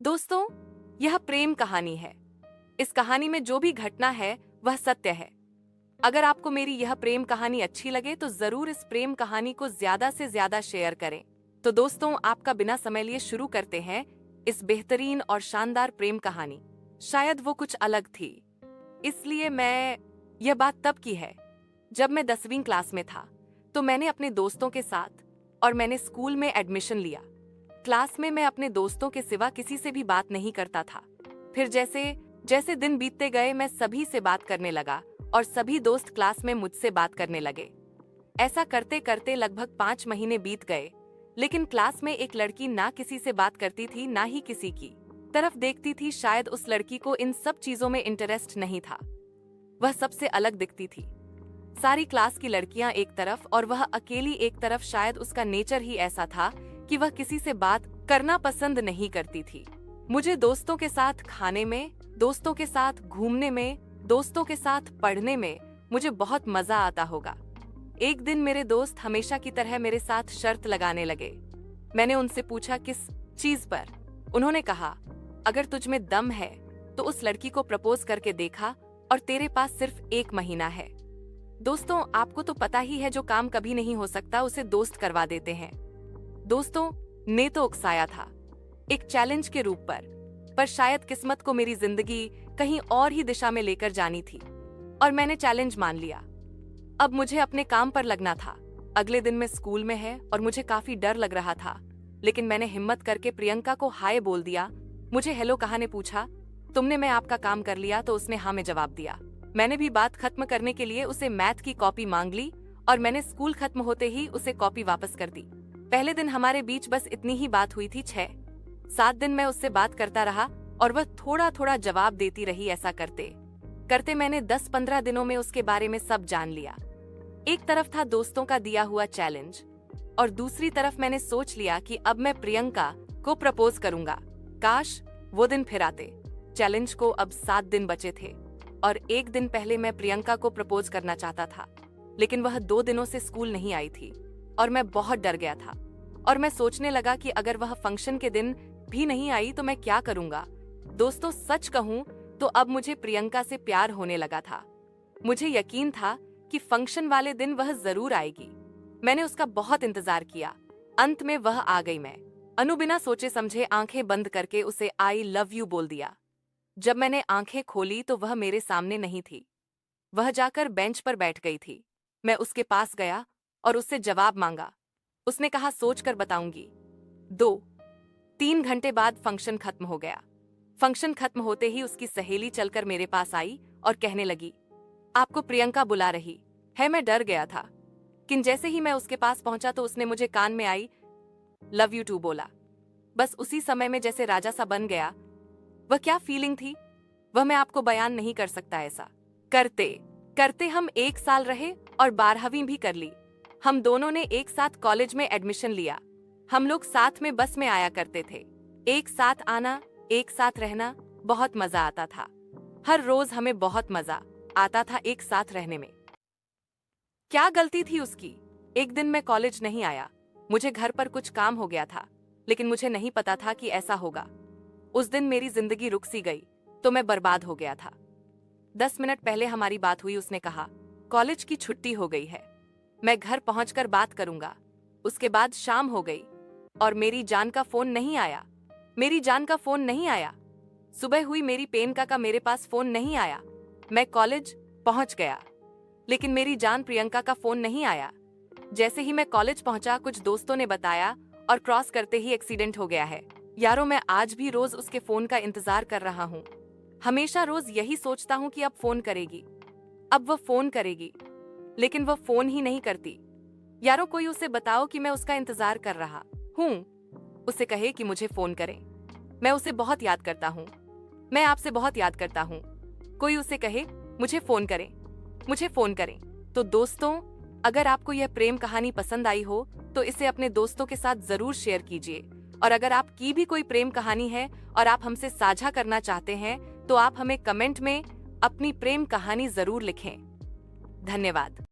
दोस्तों, यह प्रेम कहानी है। इस कहानी में जो भी घटना है वह सत्य है। अगर आपको मेरी यह प्रेम कहानी अच्छी लगे तो जरूर इस प्रेम कहानी को ज्यादा से ज्यादा शेयर करें। तो दोस्तों, आपका बिना समय लिए शुरू करते हैं इस बेहतरीन और शानदार प्रेम कहानी। शायद वो कुछ अलग थी, इसलिए यह बात तब की है जब मैं 10वीं क्लास में था। तो मैंने अपने दोस्तों के साथ और मैंने स्कूल में एडमिशन लिया। क्लास में मैं अपने दोस्तों के सिवा किसी से भी बात नहीं करता था। फिर जैसे जैसे दिन बीतते गए मैं सभी से बात करने लगा और सभी दोस्त क्लास में मुझसे बात करने लगे। ऐसा करते करते लगभग 5 महीने बीत गए, लेकिन क्लास में एक लड़की ना किसी से बात करती थी ना ही किसी की तरफ देखती थी। शायद उस लड़की को इन सब चीजों में इंटरेस्ट नहीं था। वह सबसे अलग दिखती थी। सारी क्लास की लड़कियां एक तरफ और वह अकेली एक तरफ। शायद उसका नेचर ही ऐसा था कि वह किसी से बात करना पसंद नहीं करती थी। मुझे दोस्तों के साथ खाने में, दोस्तों के साथ घूमने में, दोस्तों के साथ पढ़ने में मुझे बहुत मजा आता होगा। एक दिन मेरे दोस्त हमेशा की तरह मेरे साथ शर्त लगाने लगे। मैंने उनसे पूछा किस चीज पर। उन्होंने कहा, अगर तुझ में दम है तो उस लड़की को प्रपोज करके देखा और तेरे पास सिर्फ 1 महीना है। दोस्तों, आपको तो पता ही है जो काम कभी नहीं हो सकता उसे दोस्त करवा देते हैं। दोस्तों ने तो उकसाया था एक चैलेंज के रूप पर शायद किस्मत को मेरी जिंदगी कहीं और ही दिशा में लेकर जानी थी और मैंने चैलेंज मान लिया। अब मुझे अपने काम पर लगना था। अगले दिन मैं स्कूल में है और मुझे काफी डर लग रहा था, लेकिन मैंने हिम्मत करके प्रियंका को हाय बोल दिया। मुझे हेलो कहा ने पूछा, तुमने मैं आपका काम कर लिया? तो उसने हाँ में जवाब दिया। मैंने भी बात खत्म करने के लिए उसे मैथ की कॉपी मांग ली और मैंने स्कूल खत्म होते ही उसे कॉपी वापस कर दी। पहले दिन हमारे बीच बस इतनी ही बात हुई थी। 6-7 दिन मैं उससे बात करता रहा और वह थोड़ा थोड़ा जवाब देती रही। ऐसा करते करते मैंने 10-15 दिनों में उसके बारे में सब जान लिया। एक तरफ था दोस्तों का दिया हुआ चैलेंज और दूसरी तरफ मैंने सोच लिया कि अब मैं प्रियंका को प्रपोज करूंगा। काश वो दिन फिर आते। चैलेंज को अब 7 दिन बचे थे और एक दिन पहले मैं प्रियंका को प्रपोज करना चाहता था, लेकिन वह 2 दिनों से स्कूल नहीं आई थी और मैं बहुत डर गया था। और मैं सोचने लगा कि अगर वह फंक्शन के दिन भी नहीं आई तो मैं क्या करूंगा। दोस्तों, सच कहूं तो अब मुझे प्रियंका से प्यार होने लगा था। मुझे यकीन था कि फंक्शन वाले दिन वह जरूर आएगी। मैंने उसका बहुत इंतजार किया। अंत में वह आ गई। मैं बिना सोचे समझे आंखें बंद करके उसे आई लव यू बोल दिया। जब मैंने आंखें खोली तो वह मेरे सामने नहीं थी। वह जाकर बेंच पर बैठ गई थी। मैं उसके पास गया और उससे जवाब मांगा। उसने कहा, सोच कर बताऊंगी। 2-3 घंटे बाद फंक्शन खत्म हो गया। फंक्शन खत्म होते ही उसकी सहेली चलकर मेरे पास आई और कहने लगी, आपको प्रियंका बुला रही है। मैं डर गया था, लेकिन जैसे ही मैं उसके पास पहुंचा तो उसने मुझे कान में आई लव यू टू बोला। बस उसी समय में जैसे राजा सा बन गया। वह क्या फीलिंग थी वह मैं आपको बयान नहीं कर सकता। ऐसा करते करते हम 1 साल रहे और 12वीं भी कर ली। हम दोनों ने एक साथ कॉलेज में एडमिशन लिया। हम लोग साथ में बस में आया करते थे। एक साथ आना, एक साथ रहना, बहुत मजा आता था। हर रोज हमें बहुत मजा आता था एक साथ रहने में। क्या गलती थी उसकी? एक दिन मैं कॉलेज नहीं आया। मुझे घर पर कुछ काम हो गया था, लेकिन मुझे नहीं पता था कि ऐसा होगा। उस दिन मेरी जिंदगी रुक सी गई तो मैं बर्बाद हो गया था। 10 मिनट पहले हमारी बात हुई। उसने कहा, कॉलेज की छुट्टी हो गई है, मैं घर पहुंचकर बात करूंगा। उसके बाद शाम हो गई और मेरी जान का फोन नहीं आया। मेरी जान का फोन नहीं आया। सुबह हुई, मेरी प्रियंका का मेरे पास फोन नहीं आया। मैं कॉलेज पहुंच गया, लेकिन मेरी जान प्रियंका का फोन नहीं आया। जैसे ही मैं कॉलेज पहुंचा, कुछ दोस्तों ने बताया और क्रॉस करते ही एक्सीडेंट हो गया है। यारों, मैं आज भी रोज उसके फोन का इंतजार कर रहा हूँ। हमेशा रोज यही सोचता हूँ कि अब फोन करेगी, अब वह फोन करेगी, लेकिन वह फोन ही नहीं करती। यारों, कोई उसे बताओ कि मैं उसका इंतजार कर रहा हूँ। उसे कहे कि मुझे फोन करे। मैं उसे बहुत याद करता हूँ। मैं आपसे बहुत याद करता हूँ। कोई उसे कहे मुझे फोन करें, मुझे फोन करें। तो दोस्तों, अगर आपको यह प्रेम कहानी पसंद आई हो तो इसे अपने दोस्तों के साथ जरूर शेयर कीजिए। और अगर आपकी भी कोई प्रेम कहानी है और आप हमसे साझा करना चाहते हैं तो आप हमें कमेंट में अपनी प्रेम कहानी जरूर लिखें। धन्यवाद।